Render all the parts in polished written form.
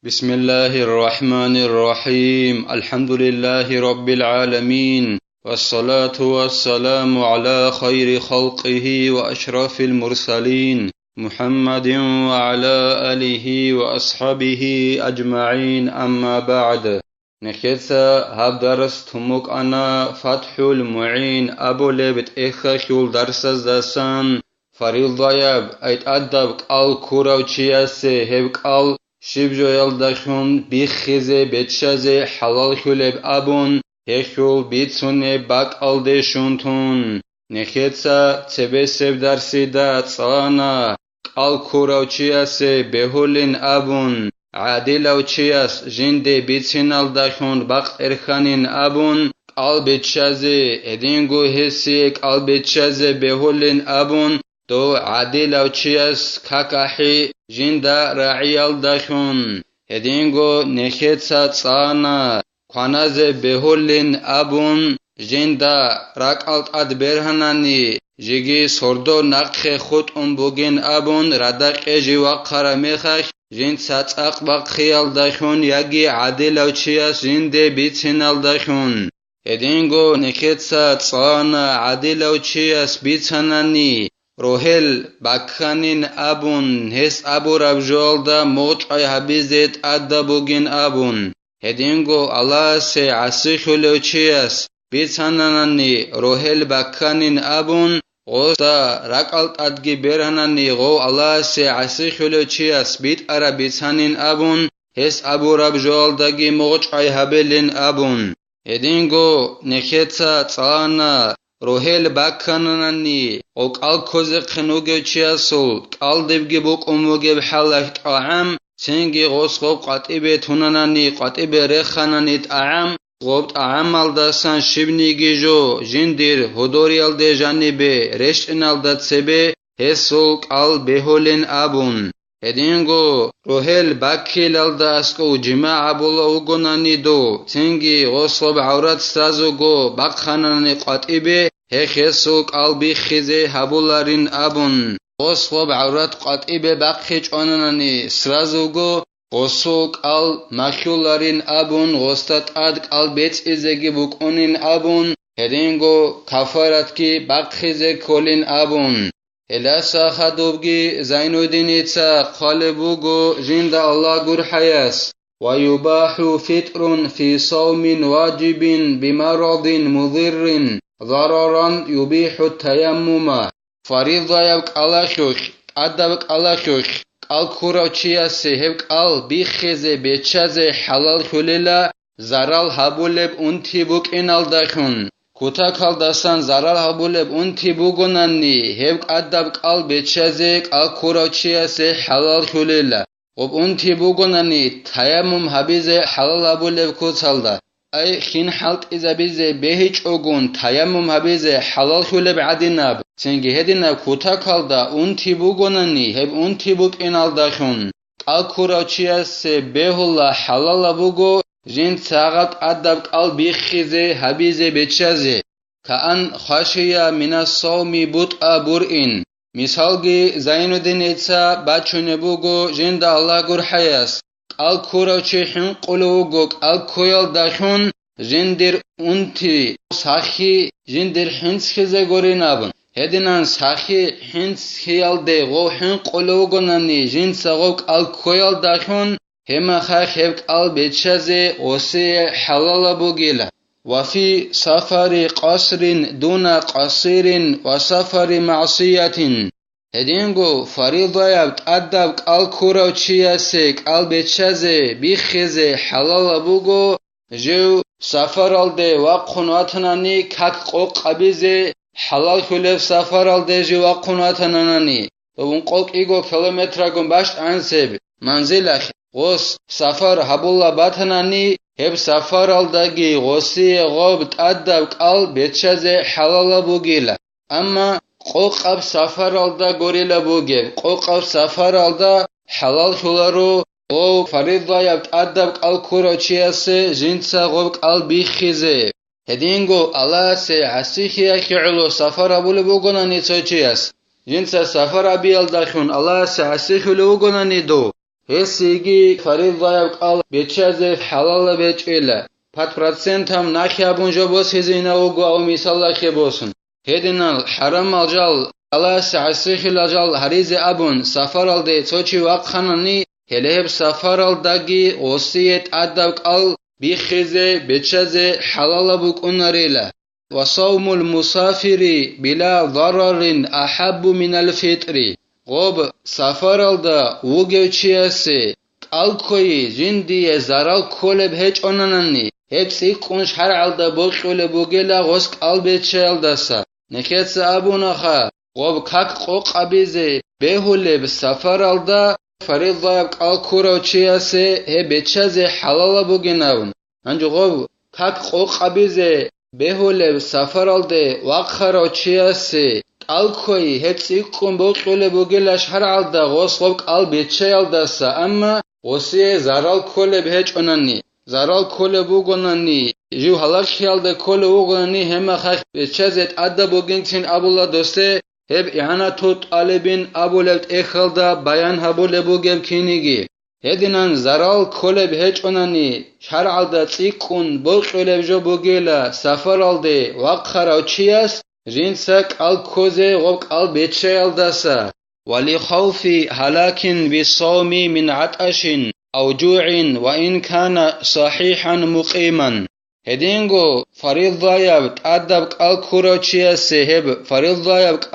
بسم الله الرحمن الرحيم الحمد لله رب العالمين والصلاة والسلام على خير خلقه وأشرف المرسلين محمد وعلى آله وأصحابه أجمعين أما بعد نخيثا هاب درس تموك أنا فتح المعين أبو لبت إخشول درس الزسان فريض ياب أيت أدب قال كوراوشياسي هب قال شبجو يلدخون بخزي بتشازي حلال خلب أبون هخول بيتسوني باك ألدي شونتون نخيتسا تبسب درسي دا تصانا قال كوراوچياسي بهولين أبون عادلاوچياس جندي بيتسين الدخون باق إرخانين أبون قال بتشازي ادينغو هسي قال بتشازي بهولين أبون دو عادلاوچياس كاكاحي جندا راعيال دخون هدينغو نخيتسا تصانا خوانازي بهولين أبون جندا راكالت أدبرهناني جيجي سردو نقخي خود بوغين أبون ردق جيوا قرميخش جند ساتاق باق خيال دخون ياگي عادلاوچياس جنده بيتسينال دخون هدينغو نخيتسا تصانا عادلاوچياس بيتساناني روهل بكخانين أبون هس أبو ربجول دا موچعي حبيزت أدبوغين أبون هدينغو الله سي عسي خلوچياس بيتساناناني روهل بكخانين أبون غوستا رقالت أدگي برهناني غو الله سي عسي خلوچياس بيت أرا بيتسانين أبون هس أبو ربجول داگي موچعي حبيلين أبون هدينغو نخيتسا تصانا روهل باكاناني او قال كوزي خنوگو چياسول قال دبگي بوك اموگي بحالك طعام سنگي غوسقو قطيبه توناناني قطيبه رخاناني طعام غوبت عمل داسان شبنيگي جو جندير هدوريال دي جانبه رشتنال داتسبه هسول قال بهولين أبون هدينغو روهل باكيلال داسكو جماعة بولا وغناني دو تنگي غوصلب عورات سازوغو باقخاناني قطيبه هخسو قلبي خزي هبولارين أبون غوصلب عورات قطيبه باقخيج آناناني سرازوغو غوصو قل مخيولارين أبون غوستات اد قلبيت إزيگي بوكونين أبون هدينغو كفارت كي باقخيزي كولين أبون إلاسا خدوبگي زين الدين إتسا قالبوغو جند الله gur حياس ويباح فطر في صوم واجب بمرض مضر ضررا يبيح التيمم فريضة يبك على شوخ أدبك على شوخ قال كوراوچياسي هبك قال بيخزي بيتشازي حلال خليلا زرال هبولب انتي بوك إنال دخون كوتاكال داسان زرال هبولب انتي بوغوناني هبك أدبك قال بيتشازي قال كوراوچياسي حلال خليلا وب انتي بوغوناني تيمم هبيزي حلال هبولب كوتالدا أي خين حالت إذا بيزي بهيج أغون تيمم هبيزي حلال خلب عدناب سنگي هدناب كوتاكال دا انتي بوغوناني هب انتي بوك إنال داخون قال كوراوچياسي بهولا حلال بوغو جين ساغت أدب قال بيخيزي هبيزي بيتشازي كأن خاشيا من الصوم بطء برئن مثالگي زين الدين إتسا باچونه بوغو جند الله gur حياس قال كوراوچي حن قلوغو قال كويل داخون جندر انتي ساخي جندر حنس خزي غورينابن هدنان ساخي حنس خيال دي غو حن قلوغو ناني جن ساغو قال كويل داخون هما خاخ هبك قال بيتشازي وسي حلال بوغيلا وفي سفر قصر دون قصير وسفر معصية هدينغو فريضة يبت أدب قال كوراوچياسي قال بيتشازي بيخزي حلال بوغو جو سفر الدي وقنواتناني كاك قوق قبيزي حلال خلف سفر الدي جو وقنواتناني وون قوق إيغو كيلومتراغون باشت أنسيب منزلخ غوس سفر هبولا باتناني هب سفر الدغي غوسي غوبت أدب قال بيتشازي حلال بوغيلا أما قوقاب سفر الدا غوريلا بوغيب قوقاب سفر الدا حلال خلارو او فريضة يبت أدب قال كوراوچياسي جنسا غوب قال بيخيزي هدينغو الله سي عسيخيا كعلو سفر أبول بوغناني توچياس جنسا سفر أبيال داخون الله سي عسيخلو بوغناني دو Hesigi faridayab qal bechaze halal bechela. Pat procentam nakhiyabun jobos hezina ugu au misalla khebosun. Hedinal haram aljal ala sa'sikhil aljal harize abun safaralde sochi waqkhanani heleb safaraldagi osiyet adab qal bikhize bechaze halal bukunarela. وصوم المسافر بلا ضرر أحب من الفطر غوب سفر الدا وجوچياسي قالكوي جندي زرال كولب هيج اونانني هبسي قونش هر الدا بوخول بوگلا غوس قلبچالداسا نكيتس ابونخا غوب كاك قوقابيزي بهولب سفر الدا فريضه قالكوروچياسي هبچازي حلال بوگناون انجو غوب كاك قوقابيزي بهولب سفرالده وقخرا چیاسی قالکوی هپسی کن بوقله بوگلش هر عالده غوصلوک قال بیچیالدسا اما غوصیه زرال کله بهچ اونانی زرال کله بوگونانی جو حلاق خیالده کله بوگونانی همه خیخ بیچازت عده بوگنگتین ابولا دوسته هب اعانا توت آلبین ابولت اخالده بیان هبوله بوگم کینیگی هدینان زرال کله بهچ اونانی شهر عالده تیکون بوقله بجو بوگیلا سفر عالده وقخرا چیاس جنسك الكوزي غوك البيتشي الدسا ولخوف هلاك بالصوم من عطش أو جوع وإن كان صحيحا مقيما هدينغو فريضة يبت أدب الكوروتشيا سيهب فريضة يبت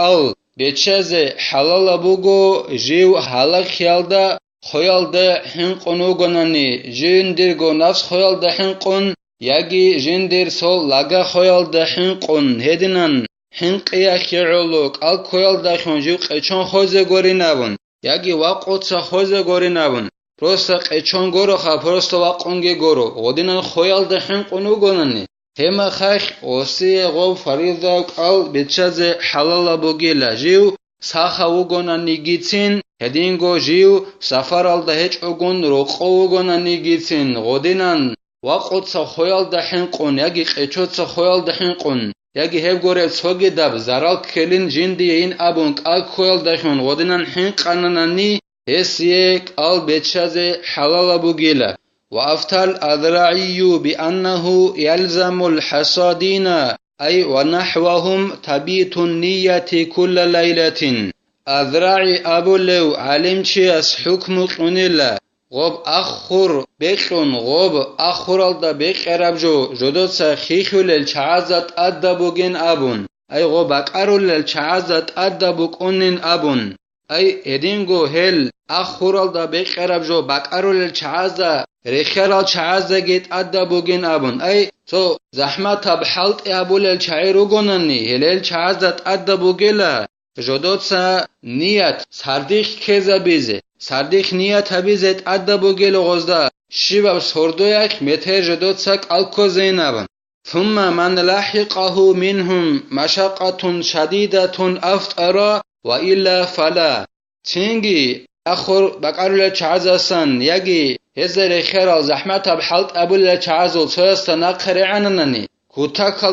بيتشازي حلال بوغو جيو هلاك يالدا خويالدا حنقونو غناني جندرغو نفس خويالدا حنقون ياغي جندر سول لاغا خويالدا حنقون هدينان حنقيا خيرولوك الكويل داخون جو قچون خوزه گوريناون ياگي واقوتسا خوزه گوريناون پروستا قچون گورو خا پروستا واقونگي گورو غودينان خويل دا حنقونو گوناني هما خاخ اوسي غو فريضه قال بيتشازه حلال بوگيلا جيو ساخا وگوناني گيتين هدينگو جيو سفرال دا هچ اوگون روقو وگوناني گيتين غودينان واقوتسا خويل دا حنقون ياگي قچوتسا خويل دا حنقون ياگي هب گورل سوگي داب زرال كلين جندي ين ابون قال كويل داشون ودنان حين قانناني هسيك قال بيتشازي حلال بوگيلا وافتل اذرعي بانه يلزم الحصادين اي ونحوهم تبيت النية كل ليلة اذرعي ابو لو علم چياس حكم قنيلا غوب اخور بخون غوب اخورالدا بخراب جودوتسا خيخولل چازات ادبوگن ابون اي غوب اقارولل چازات ادبوگونن ابون اي ادينگو هل اخورالدا بخراب باقارولل چازا رخرال چازا گيت ادبوگن ابون اي تو زحمت بحلت ابولل چايروگونني هلل چازات ادبوگلا جودوتسا نيت سرديخ كيزا بيزه سرديخ نيت هبيزت أدبوگل غزدا شباب سردويك متر جدوتسك الكوزينابن ثم من لاحقه منهم مشقة شديدة أفترى وإلا فلا تنجي أخر بقرل چعزسن يجي هزر خيرال زحمت بحلت أبول چعزل سوستن أقري عننني كوتاكل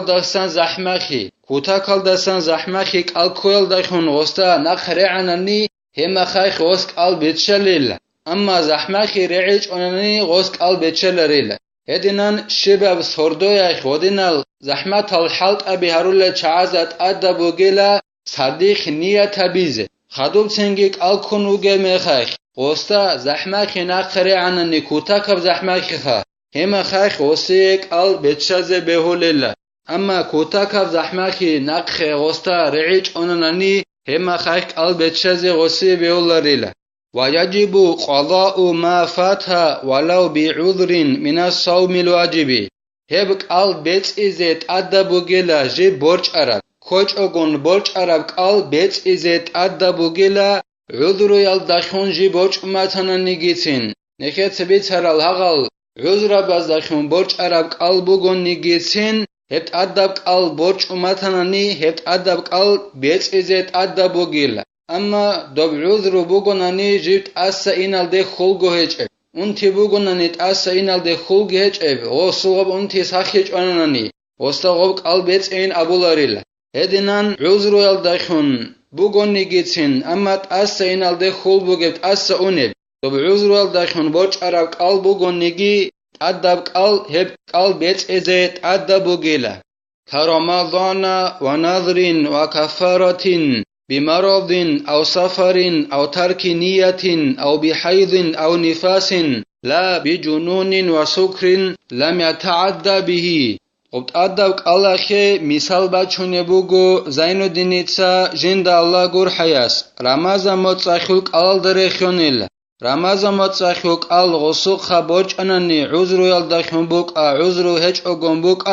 دستان زحمخي الكويل دخون غستا نقري عنني هما خايخ غسك البيتشليل أما زحمخي رعيج أنني غسك البيتشلريل هدينان شباب سردويا خودينال زحمت الحلق أبي هرول چعزت أدبوگيلا صديق نية تبيزه خدوب تنگيك الكونوگه مخايخ غستا زحمخي نقري عنني كوتاكب زحمخي خا هما خايخ غسيك البيتشازه بهوليل أما كوتاكب زحمخي نقخي غستا رعيج أنني هما خايك البتشازي غسي بيولاريلا ويجب قضاء ما فات ولو بعذر من الصوم الواجب هبك البيت إزيت أدبوگلا جي برج عرب كوچ أغن برج عرب البيت إزيت أدبوگلا عذر يلدخون جي برج أمتنا نيگيتين نخيت بيت هرال هغل عذر بازدخون برج عرب البوگن نيگيتين هبت أدب قال برج أمتناني هبت أدب قال بيت إزيت أدبوگيلا أما دب عذر بوگناني جبت أسا إنال دي خلقو هجب أنتي بوگناني أسا إنال دي خلق هجب غصوغب أنتي ساخيج أناني غصتغب قال بيت إن أبولاريلا هدينان عذر يلدخون بوگن نيگيتين أما أسا إنال دي خلقو جبت أسا أنب Dob uzrual dakhun borch arab qalbu gonnigi adab qal heb qal bets ezet adabu gila. Karamadana wa nadrin wa kafaratin بمرض أو سفر أو ترك نية أو بحيض أو نفاس لا بجنون وسكر لم يتعدى به قبط أدب الله مثال بچونه بوغو زين الدينيتسا جند الله غور حياس رمضان متصخلق أل درخيونيل رمضان متصخلق أل غسوق خبوچ أنني عذر يلدخون بوك عذر هج أغن بوك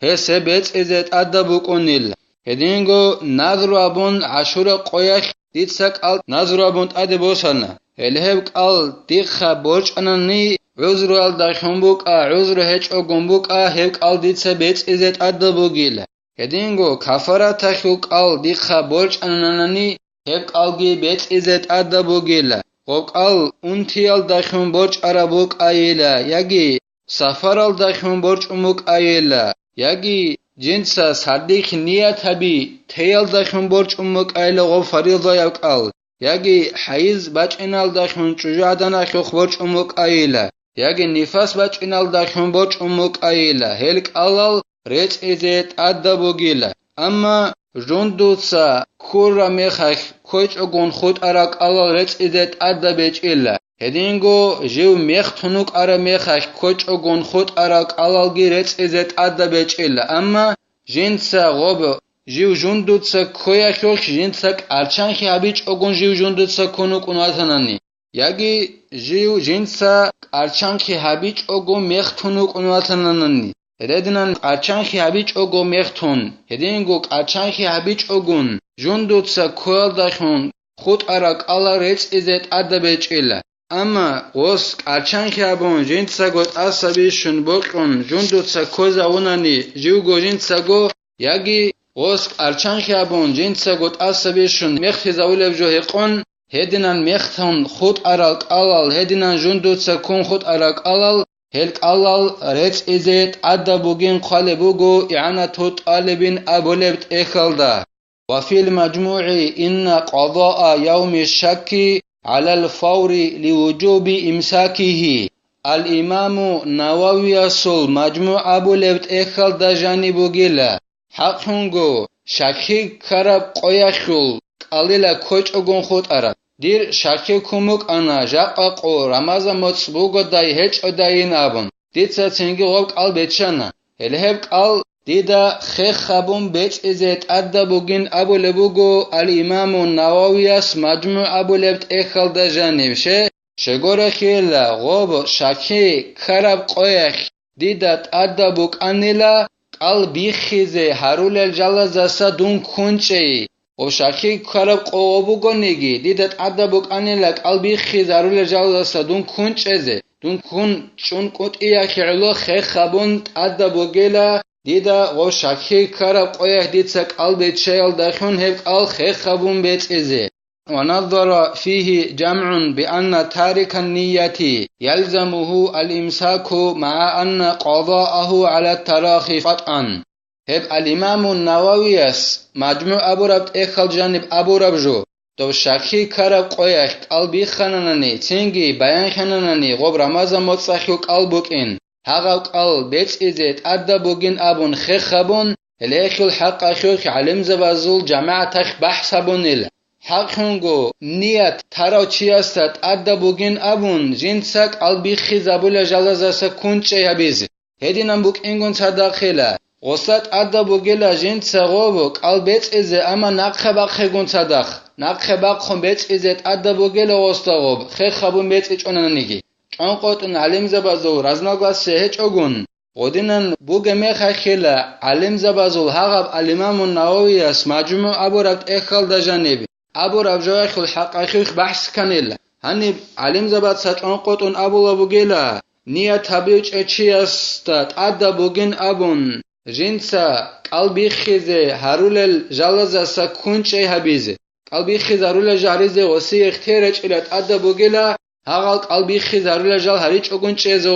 هسبت إزت أدبوك أنيل هدينغو نظرابون عشورة قويخ ديتسك أل نظرابون أدبوسانا الهبك أل ديخا بوچ أنني عذر يلدخون بوك عذر هج أغن بوك هبك أل ديتسا بيت إزت أدبوغيل هدينغو كفارة تخوك أل ديخا بوچ أنني هبك أل جي بيت إزت أدبوغيل قوك أل أنتي يلدخون بوچ أرابوك أيلا يجي سفر يلدخون بوچ أموك أيلا يجي جنسا صديق نية بي تيال دخون برج أمك أيلا غو فريضة يقال يجي حيز باج إنال دخون شجاعدنا خخ برج أمك أيلا يجي نفاس باج إنال دخون برج أمك أيلا هلك ألال ريت إزيت أدبو جيلا أما جندوتسا كورا ميخخ كويت أغون خود أراك ألال ريت إزيت أدبيج إلا هدينغو جيو ميخ تنوك أرا ميخخ كويت أغون خود أراك ألال جي ريت إزيت أدبيج إلا أما جنسا غوب جيو جندوتسا كويا خيوخ جنسا أرچانخي هبيج أغون جيو جندوتسا كونوك أنواتناني يجي جيو جنسا أرچانخي هبيج أغون ميخ تنوك أنواتناني ردنان أرچانخي هبيج أغون ميخ تون هدينغو أرچانخي هبيج أغون جندوتسا كويل دخون خود أراك ألا ريت إزيت أدبيج إلا أما غوس أرچانخي هبون جنسا غوت أسابيشن بوكون جندوتسا كوزا وناني جيو غو جنسا غو يجي غوس أرچانخي هبون جنسا غوت أسابيشن ميخي زاولب جو هقون هدنان ميختون خود أراك ألال هدنان جندوتسا كون خود أراك ألال هلك ألال ريت إزيت أدبوغين قالبوغو إعانة طالبين أبولبت إخلدا وفي المجموع إن قضاء يوم الشك على الفور لوجوب إمساكه الإمام نووي الصل مجموع أبو لبت إخل دا جانبو جيلا حقهنگو شاكي كرب قويخل قليلا كوچ أغن خود أرد دير شاكي كوموك أنا جاقاقو رمضان متصبوغو داي هج أداين أبن ديتسا تنگي غوك أل بيتشانا الهبك أل ديدا خيخ خبون بيت إزيت أدبوغين أبو لبوغو الإمام النووي مجموع أبو لبت إخل دا جانبشه شگور خیلا غوب شاکی کرب قویخ دیدت ادبوک انیلا قلبی خیزه هرول الجلزه دون کنچه و شاکی کرب قوبو گنگی دیدت ادبوک انیلا قلبی خیزه هرول الجلزه دون کنچه دون کن چون کت ایا خیلو خیخ خبون ادبوگیلا دیدا غو شاکی کرب قویخ دیدسک قلبی چیل دخون هف قل خیخ خبون بیت ازه ونظر فيه جمع بأن تارك النية يلزمه الإمساك مع أن قضاءه على التراخي قطعا هب الإمام النووي مجموع أبو ربط إخل جانب أبو ربجو تو شاكي كرب قويخ قلبي خنانني تنگي بيان خنانني غب رمضان متصخيو قلبوك إن هغاو قل بيت إزيت أدبوغين أبون خيخ خبون الإخل حق أخيوك علم زبازول جماعتك بحثبون إلا حقهنگو نیت تراو چی استد ادبوگین ابون جنسک البیخی زبول جلزه کنچه یبیز هدینم بوک اینگون صداخیلا غصت ادبوگیلا جنس غوبوک البیت ازه اما نقخه بقه گون صداخ نقخه بقه بیت ازت ادبوگیلا غستا غوب خیخ خبون بیت ایچ اوننگی چون قوتون علم زبازو رزناگاز سهچ اگون قدینن بوگه میخه خیلا علم زبازو هغب الامام النووی اس مجموع ابو ربط اخل دا جانبی أبو ربجوخ الحق أخيخ بحث كنيلا هني علم زباد ساتون قطن أبو لبوغيلا نية تبيوش اتشيستات أدى بوغين أبون جنسا قلبي خيزي هارول الجلزة سكونش هبيزي قلبي خيز هارول الجاريزي وسي اختيرج إلات أدى بوغيلا هاغال قلبي خيز هارول الجال هاريج أغنش إزي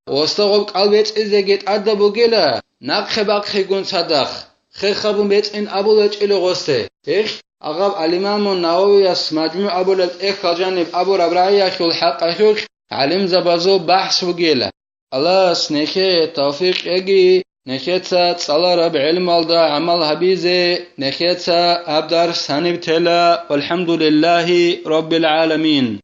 وستا غوب قلبيت إزي جيت أدى بوغيلا ناق خباق خيگون صداخ خي خبون بيت إن أبو لج إلو غسته أغاب الإمام النووي مجموع أبو الإخ جانب أبو ربرعي خل حق أخوك علم زبازو بحث وجيله الله سنكي توفيق يجي نكيتا صلاة رب علم الله عمل هبيزة نكيتا أبدار سنب تلا والحمد لله رب العالمين.